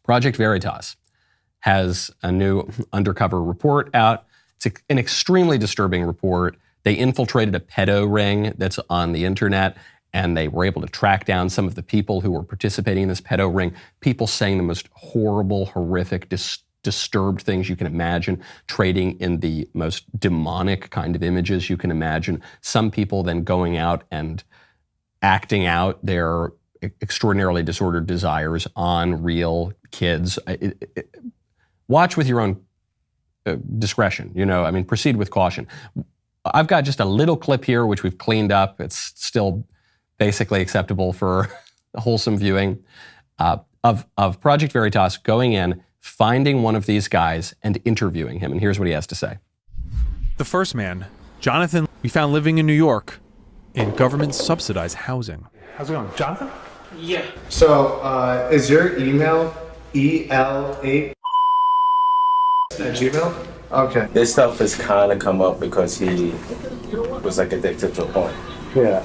Project Veritas has a new undercover report out. It's an extremely disturbing report. They infiltrated a pedo ring that's on the internet, and they were able to track down some of the people who were participating in this pedo ring, people saying the most horrible, horrific, disturbed things you can imagine, trading in the most demonic kind of images you can imagine. Some people then going out and acting out their extraordinarily disordered desires on real kids. Watch with your own discretion, proceed with caution. I've got just a little clip here, which we've cleaned up. It's still basically acceptable for wholesome viewing, of Project Veritas going in, finding one of these guys and interviewing him. And here's what he has to say. The first man, Jonathan, we found living in New York in government-subsidized housing. How's it going? Jonathan? Yeah. So, is your email EL8 at Gmail? Okay. This stuff has kind of come up because he was like addicted to porn. Yeah.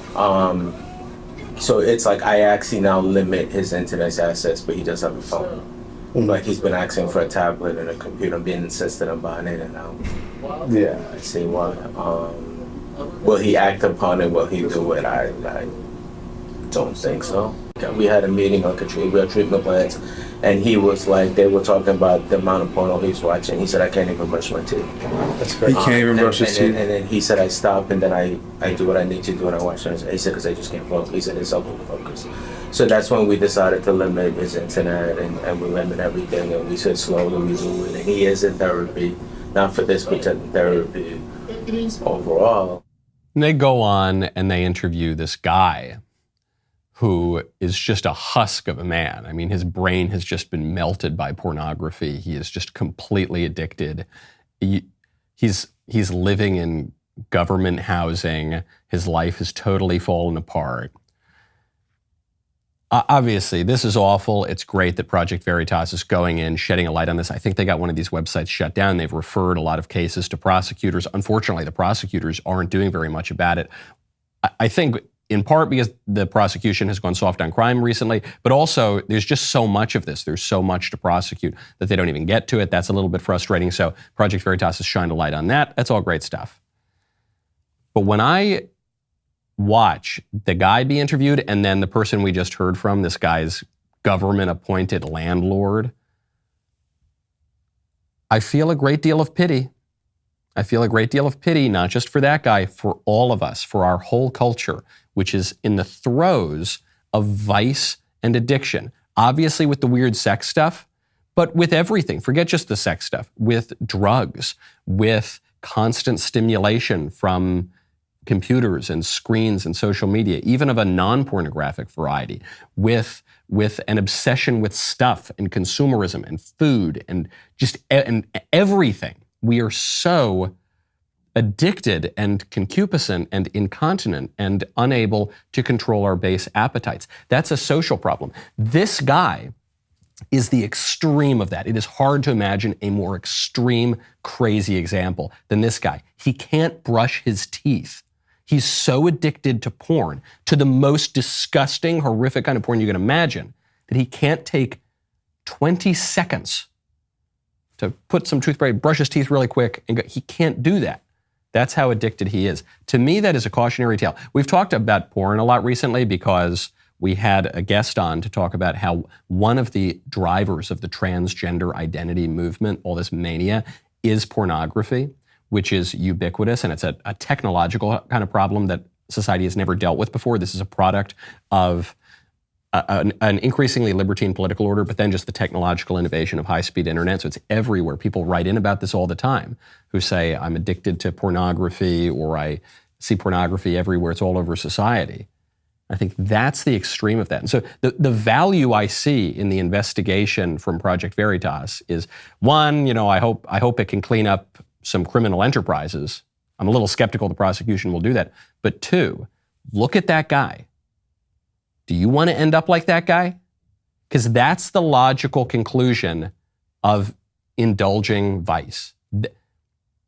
So it's like I actually now limit his internet access, but he does have a phone. Like he's been asking for a tablet and a computer. I'm being insistent on buying it, and Yeah. I see why. Will he act upon it? Will he do it? I don't think so. We had a meeting on treatment plans, and he was like, they were talking about the amount of porno he's watching. He said, I can't even brush my teeth. That's great. He can't even brush his teeth. And then he said, I stop and then I do what I need to do and I watch it. He said, because I just can't focus. He said, it's helping me focus. So that's when we decided to limit his internet and we limit everything. And we said slowly we do it. And he is in therapy, not for this, but therapy overall. And they go on and they interview this guy who is just a husk of a man. I mean, his brain has just been melted by pornography. He is just completely addicted. He's living in government housing. His life has totally fallen apart. Obviously, this is awful. It's great that Project Veritas is going in, shedding a light on this. I think they got one of these websites shut down. They've referred a lot of cases to prosecutors. Unfortunately, the prosecutors aren't doing very much about it. I think in part because the prosecution has gone soft on crime recently, but also there's just so much of this. There's so much to prosecute that they don't even get to it. That's a little bit frustrating. So Project Veritas has shined a light on that. That's all great stuff. But when I watch the guy be interviewed and then the person we just heard from, this guy's government-appointed landlord, I feel a great deal of pity. I feel a great deal of pity, not just for that guy, for all of us, for our whole culture, which is in the throes of vice and addiction. Obviously with the weird sex stuff, but with everything. Forget just the sex stuff. With drugs, with constant stimulation from computers and screens and social media, even of a non-pornographic variety, with an obsession with stuff and consumerism and food and just and everything. We are so addicted and concupiscent and incontinent and unable to control our base appetites. That's a social problem. This guy is the extreme of that. It is hard to imagine a more extreme, crazy example than this guy. He can't brush his teeth. He's so addicted to porn, to the most disgusting, horrific kind of porn you can imagine, that he can't take 20 seconds to put some toothpaste, brush his teeth really quick, and go. He can't do that. That's how addicted he is. To me, that is a cautionary tale. We've talked about porn a lot recently because we had a guest on to talk about how one of the drivers of the transgender identity movement, all this mania, is pornography, which is ubiquitous, and it's a technological kind of problem that society has never dealt with before. This is a product of an increasingly libertine political order, but then just the technological innovation of high-speed internet. So it's everywhere. People write in about this all the time who say, I'm addicted to pornography, or I see pornography everywhere. It's all over society. I think that's the extreme of that. And so the value I see in the investigation from Project Veritas is, one, I hope it can clean up some criminal enterprises. I'm a little skeptical the prosecution will do that. But two, look at that guy. Do you want to end up like that guy? Because that's the logical conclusion of indulging vice.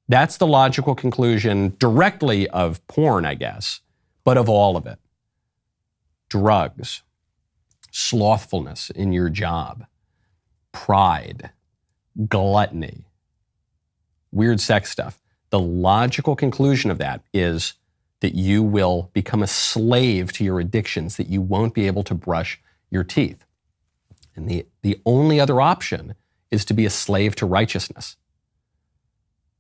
That's the logical conclusion directly of porn, I guess, but of all of it. Drugs, slothfulness in your job, pride, gluttony, weird sex stuff. The logical conclusion of that is that you will become a slave to your addictions, that you won't be able to brush your teeth. And the only other option is to be a slave to righteousness.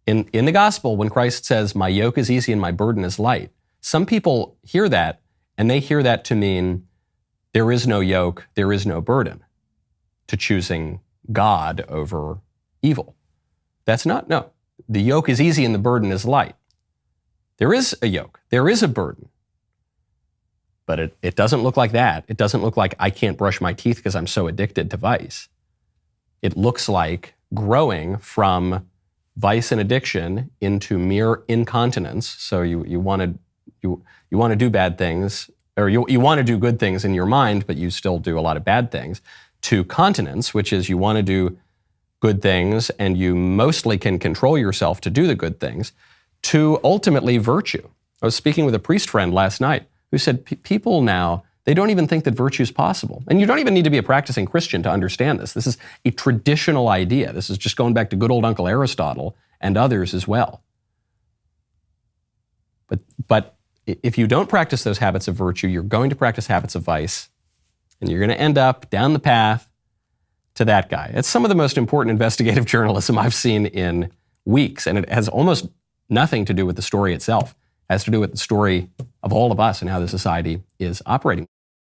In the gospel, when Christ says, my yoke is easy and my burden is light, some people hear that and they hear that to mean there is no yoke, there is no burden to choosing God over evil. That's not, no. The yoke is easy and the burden is light. There is a yoke, there is a burden. But it doesn't look like that. It doesn't look like I can't brush my teeth because I'm so addicted to vice. It looks like growing from vice and addiction into mere incontinence. So you want to do bad things, or you want to do good things in your mind, but you still do a lot of bad things, to continence, which is you want to do good things and you mostly can control yourself to do the good things, to ultimately virtue. I was speaking with a priest friend last night who said people now, they don't even think that virtue is possible. And you don't even need to be a practicing Christian to understand this. This is a traditional idea. This is just going back to good old Uncle Aristotle and others as well. But if you don't practice those habits of virtue, you're going to practice habits of vice, and you're going to end up down the path to that guy. It's some of the most important investigative journalism I've seen in weeks, and it has almost nothing to do with the story itself. It has to do with the story of all of us and how the society is operating.